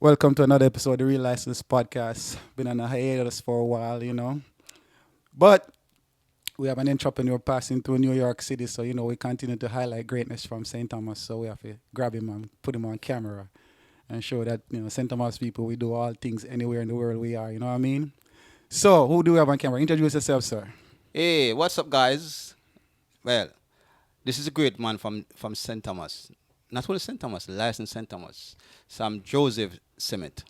Welcome to another episode of the Real License Podcast. Been on a hiatus for a while, But we have an entrepreneur passing through New York City, so we continue to highlight greatness from St. Thomas. So we have to grab him and put him on camera and show that St. Thomas people we do all things anywhere in the world we are. You know what I mean? So who do we have on camera? Introduce yourself, sir. Hey, what's up, guys? Well, this is a great man from St. Thomas. Not only St. Thomas, licensed St. Thomas. Some Joseph Simmet.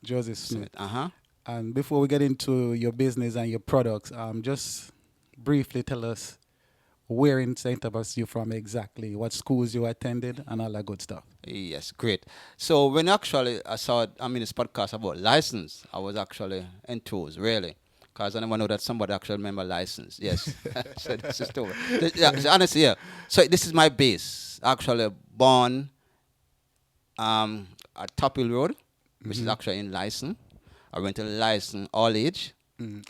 Joseph Smith. Simmet. Uh-huh. And before we get into your business and your products, just briefly tell us where in St. Thomas you from exactly, what schools you attended, and all that good stuff. Yes, great. So when actually this podcast about license, I was actually enthused, really. Because I never know that somebody actually remember license. Yes. So this is true. Yeah, so honestly, yeah. So this is my base. Actually born at Topil Road, which is actually in License. I went to License all age.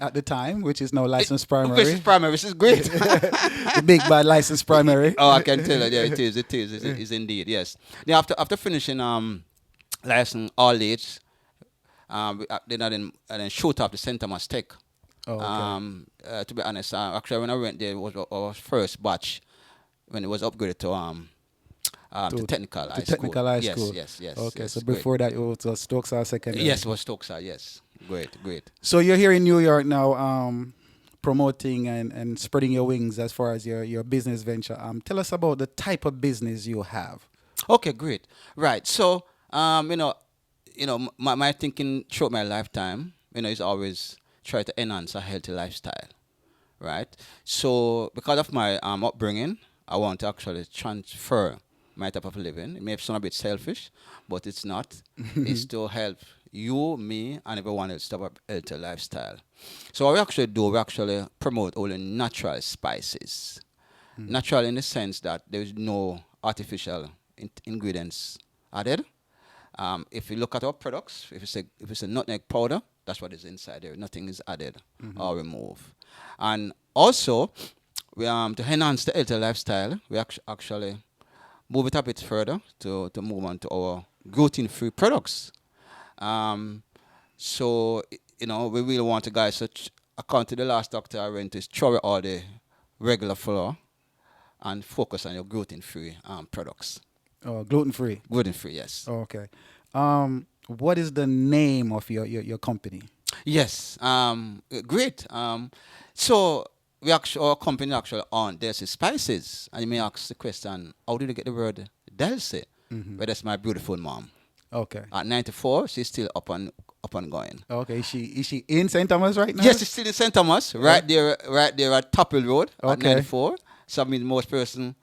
At the time, which is now licensed Which is primary, primary, which is great. the big bad licensed primary. Oh, I can tell you. Yeah, it is indeed, yes. Then after finishing license all age, then I then shoot up the St. Thomas Tech. Oh, okay. To be honest, actually when I went there, it was our first batch when it was upgraded to technical high school. Technical high Yes, school. yes, yes. Okay, yes, so great. before that, it was Stokes Secondary. Yes, it was Stokes. Yes, great, great. So you're here in New York now, promoting and spreading your wings as far as your business venture. Tell us about the type of business you have. Okay, great. Right. So, my thinking throughout my lifetime, is always try to enhance a healthy lifestyle, right? So, because of my upbringing, I want to actually transfer my type of living. It may sound a bit selfish, but it's not. It's to help you, me, and everyone else to have a healthy lifestyle. So, what we actually do, we actually promote only natural spices. Natural in the sense that there is no artificial ingredients added. If you look at our products, if it's a nutmeg powder, that's what is inside there. Nothing is added or removed. And also, we to enhance the healthy lifestyle, we actually move it a bit further to move on to our gluten-free products. Um, so we really want to guys. According to the last doctor I went to, is throw away all the regular flour and focus on your gluten-free products. Gluten free. Gluten-free, yes. Okay. What is the name of your company? Yes, great. So our company actually on Delcie Spices, and you may ask the question, how did you get the word Delcie? Well, that's my beautiful mom. Okay. At 94, she's still up and going. Okay. Is she in St. Thomas right now? Yes, she's still in St. Thomas, right there at Topple Road at Okay. 94. So I mean, most person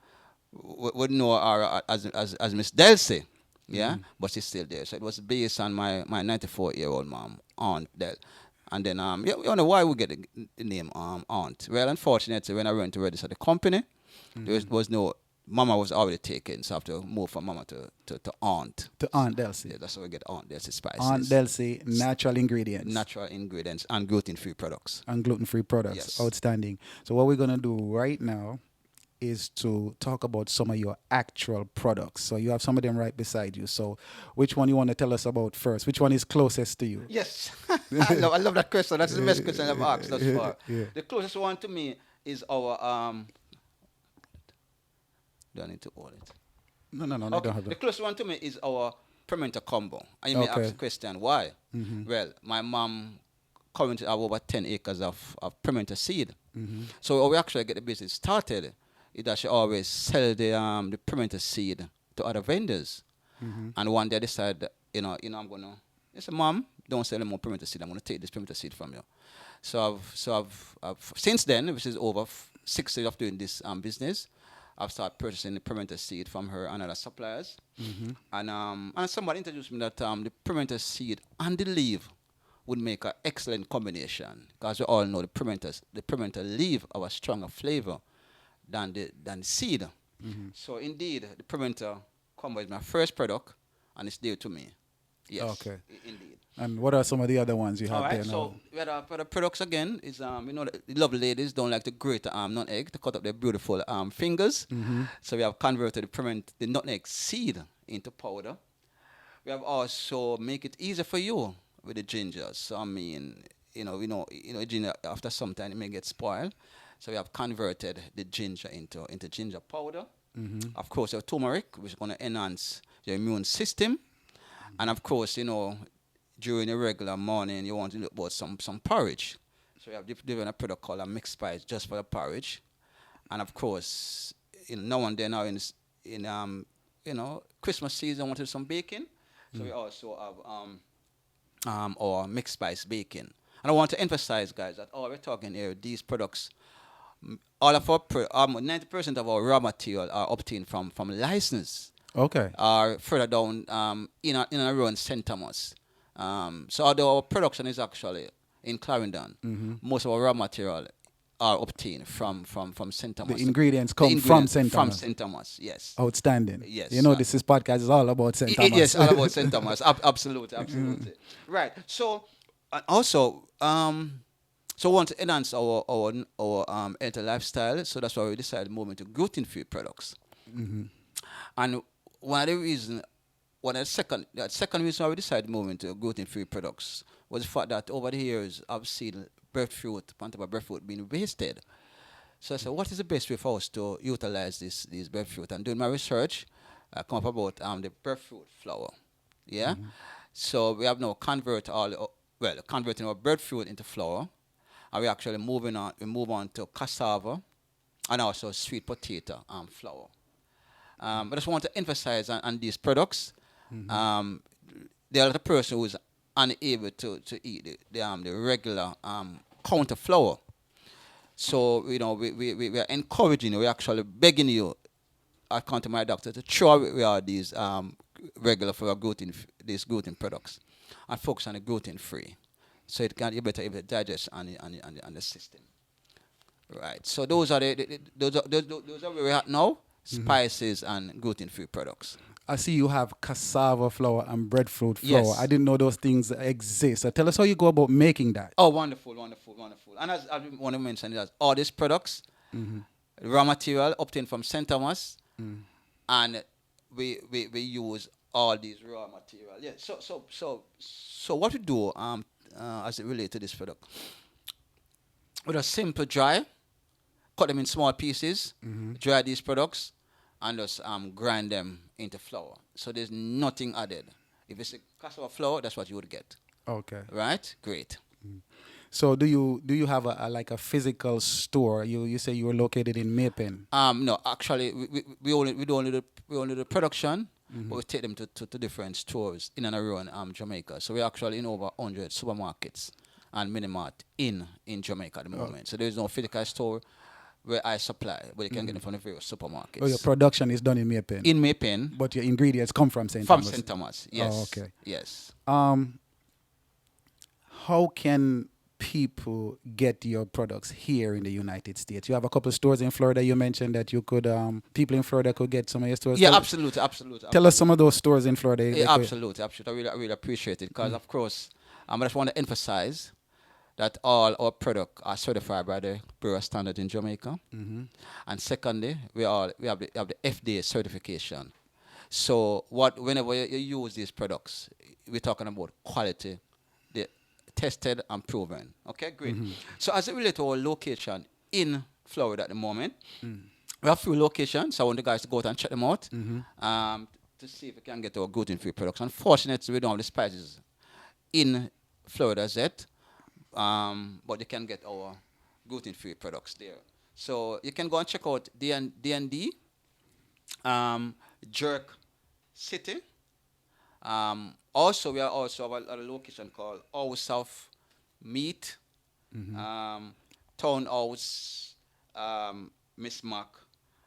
would know her as Miss Delcie. Yeah, but she's still there. So it was based on my 94-year-old mom, Aunt Del. And then, you know why we get the name Aunt. Well, unfortunately, when I went to register the company, there was no, Mama was already taken, so I have to move from Mama to Aunt. To Aunt Delcie. Yeah, that's how we get Aunt Delcie Spices. Aunt Delcie, natural ingredients. Natural ingredients and gluten-free products. And gluten-free products. Yes. Outstanding. So what we're gonna do right now is to talk about some of your actual products. So you have some of them right beside you. So which one you want to tell us about first? Which one is closest to you? Yes. I love that question. That's the best question I've asked thus far. Yeah. The closest one to me is our do I need to hold it? No, they Okay. don't have The that. closest one to me is our pimento combo. And you may Okay. ask the question, why? Well, my mom currently have over 10 acres of pimento seed. So how we actually get the business started is that she always sell the pimento seed to other vendors. And one day I decided, I'm gonna. I said, Mom, don't sell any more pimento seed. I'm gonna take this pimento seed from you. So I've since then, which is over 6 years of doing this business, I've started purchasing the pimento seed from her and other suppliers. And somebody introduced me that the pimento seed and the leaf would make an excellent combination because we all know the pimento leaf have a stronger flavor than the seed. So indeed, the pimento combo is my first product, and it's dear to me. Yes. Okay. Indeed. And what are some of the other ones you All have there right. now? So for the products again is the lovely ladies don't like to grate the nutmeg to cut up their beautiful fingers. So we have converted the nutmeg seed into powder. We have also make it easier for you with the ginger. So I mean, ginger after some time it may get spoiled. So we have converted the ginger into ginger powder. Of course, your turmeric, which is going to enhance your immune system. And of course, during a regular morning, you want to look about some porridge. So we have different product called a mixed spice just for the porridge. And of course, now and then now in Christmas season, I wanted some bacon. So we also have our mixed spice bacon. And I want to emphasize, guys, that all we're talking here, these products, all of our 90% of our raw material are obtained from license. Okay. Are further down in and around St. Thomas. So although our production is actually in Clarendon, most of our raw material are obtained from St. Thomas. The ingredients come from St. From Thomas. St. Thomas, yes. Outstanding. Yes. This is podcast is all about St. Thomas. Yes, all about St. Thomas. Absolutely, absolutely. Right. So also, so we want to enhance our healthy lifestyle. So that's why we decided to move into gluten-free products. And one of the reasons, the second reason why we decided to move into gluten-free products was the fact that over the years I've seen plant of breadfruit being wasted. So I said, what is the best way for us to utilize these breadfruit? And doing my research, I come up about the breadfruit flour. Yeah. So we have now converting our breadfruit into flour, and we actually move on to cassava and also sweet potato flour. But I just want to emphasize on these products. There are the person who is unable to eat the regular counter flour. So we are encouraging you, we're actually begging you, I come to my doctor, to throw away these regular flour these gluten products and focus on the gluten-free, so it can be better able to digest on the system. Right. So those are those are where we're at now. Spices and gluten-free products. I see you have cassava flour and breadfruit flour. Yes. I didn't know those things exist. So tell us how you go about making that. Oh, wonderful, wonderful, wonderful. And as I want to mention is all these products, raw material obtained from St. Thomas, and we use all these raw material. Yeah. So what we do as it relates to this product, with a simple dry, cut them in small pieces, dry these products, and just grind them into flour. So there's nothing added. If it's a cassava flour, that's what you would get. Okay. Right? Great. So do you have a physical store? You say you were located in Maypen. No, actually, we only do the production, but we take them to different stores in and around Jamaica. So we're actually in over 100 supermarkets and mini-mart in Jamaica at the moment. So there's no physical store where I supply, but you can get them from the various supermarkets. Oh, your production is done in Maypen. In Maypen. But your ingredients come from St. Thomas. From St. Thomas, yes. Oh, okay. Yes. How can people get your products here in the United States? You have a couple of stores in Florida. You mentioned that you could people in Florida could get some of your stores. Yeah, absolutely. Tell us some of those stores in Florida. Yeah, absolutely. I really appreciate it because, of course, I just want to emphasize that all our products are certified by the Bureau of Standards in Jamaica. And secondly, we have the FDA certification. So whenever you use these products, we're talking about quality, they're tested and proven. Okay, great. So as it relates to our location in Florida at the moment, we have 3 locations. So I want the guys to go out and check them out to see if we can get our gluten-free products. Unfortunately, we don't have the spices in Florida yet. But you can get our gluten-free products there. So you can go and check out D&D, Jerk City. Also, we also have a location called Our South Meat, Townhouse, Miss Mac,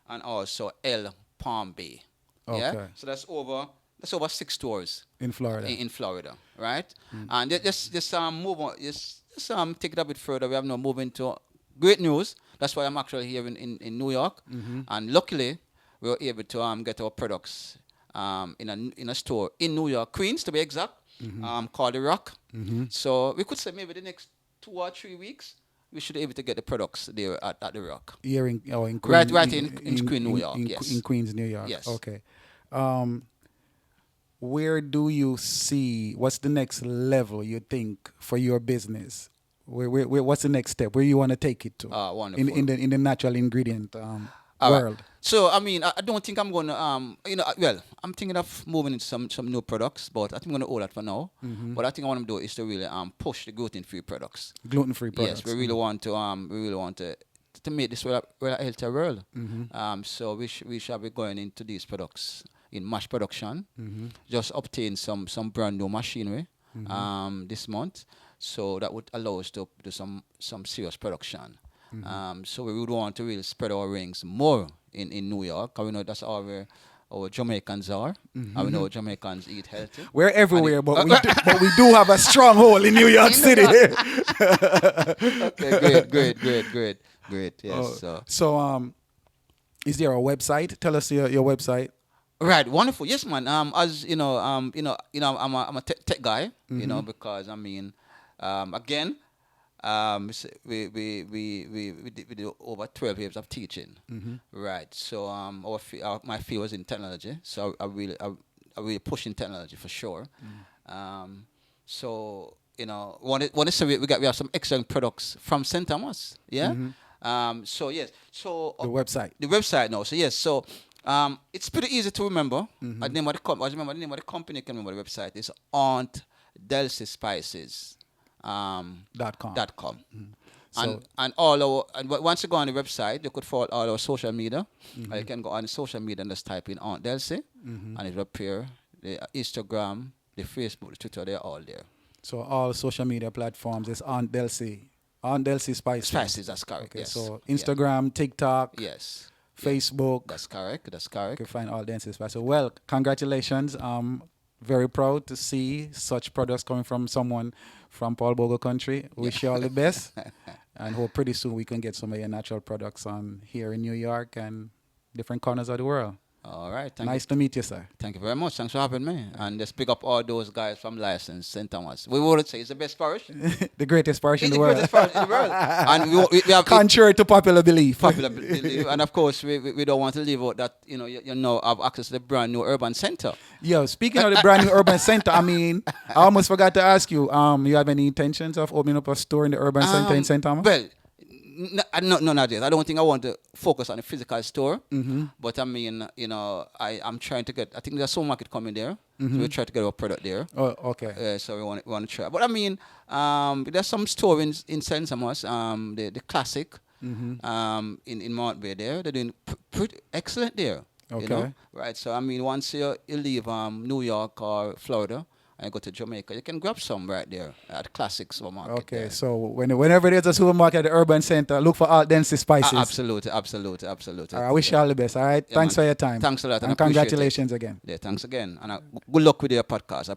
and also El Palm Bay. Okay. Yeah? So that's over 6 stores in Florida. In Florida, right? And just move on. Just take it a bit further. We have now moved into great news. That's why I'm actually here in New York. And luckily, we were able to get our products in a store in New York, Queens to be exact, called The Rock. So we could say maybe the next 2 or 3 weeks, we should be able to get the products there at The Rock. Here in Queens. Right in Queens, New York. Yes. In Queens, New York. Yes. Okay. where do you see what's the next level you think for your business? What's the next step? Where you want to take it to Wonderful. in the natural ingredient All right. world? So I mean, I don't think I'm gonna well, I'm thinking of moving into some new products, but I think I'm gonna hold that for now. But I think I want to do is to really push the gluten-free products. Gluten-free Yes, products. we really want to make this world a healthier world. Mm-hmm. So we shall be going into these products in mass production. Mm-hmm. Just obtain some brand new machinery Mm-hmm. this month, so that would allow us to do some serious production. Mm-hmm. So we would want to really spread our wings more in New York, 'cause we know that's all where our Jamaicans are, and we Mm-hmm. know Jamaicans eat healthy. We're And everywhere, but we do have a stronghold in New York in New City. York. Okay, great. Yes. So So is there a website? Tell us your website. right, wonderful. Yes, man. As I'm a tech guy. Mm-hmm. Because I mean, again, we do over 12 years of teaching. Mm-hmm. Right. So my field was in technology. So I really push in technology for sure. So want to say we have some excellent products from St. Thomas. Yeah. Mm-hmm. So yes. So The website. the website now. So yes. So it's pretty easy to remember. Mm-hmm. The name of the I remember the name of the company. I can remember the website. It's Aunt Delcie Spices. .com. .com. So And all our once you go on the website, you could follow all our social media. mm-hmm. You can go on the social media and just type in Aunt Delcie, Mm-hmm. and it will appear. The Instagram, the Facebook, the Twitter, they're all there. So all social media platforms is Aunt Delcie. Aunt Delcie Spices. Spices, that's correct. Okay, Yes. so Yeah. Instagram, TikTok, Yes. Facebook. That's correct. That's You correct. can find all Delcie Spices. Well, congratulations. Very proud to see such products coming from someone from Paul Bogle country. Wish you all the best. And hope pretty soon we can get some of your natural products on here in New York and different corners of the world. All right. Nice to meet you, sir. Thank you very much. Thanks for having me. And just pick up all those guys from License St. Thomas. We would say it's the best parish. The greatest parish in It's the the world. greatest parish in the world. And we have Contrary to popular belief. popular belief. And of course, we don't want to leave out that, you know, have access to the brand new urban center. Yo, speaking of the brand new urban center, I mean, I almost forgot to ask you, you have any intentions of opening up a store in the urban center in St. Thomas? Well, no, not yet. I don't think I want to focus on a physical store. Mm-hmm. But I mean, I'm trying to get, I think there's a supermarket coming there. Mm-hmm. So we try to get our product there. Oh, okay. So we want to try. But I mean, there's some store in St. Thomas, the classic, Mm-hmm. in Mount Bay there. They're doing pretty excellent there. Okay. Right. So I mean, once you leave New York or Florida and go to Jamaica, you can grab some right there at the classic supermarket. Okay, there. so whenever there's a supermarket at the urban center, look for Aunt Delcie Spices. Absolutely. All right, I wish you all the best. All right, Yeah, thanks man. for your time. Thanks a lot, and And I appreciate it. congratulations again. Yeah, thanks again, and good luck with your podcast.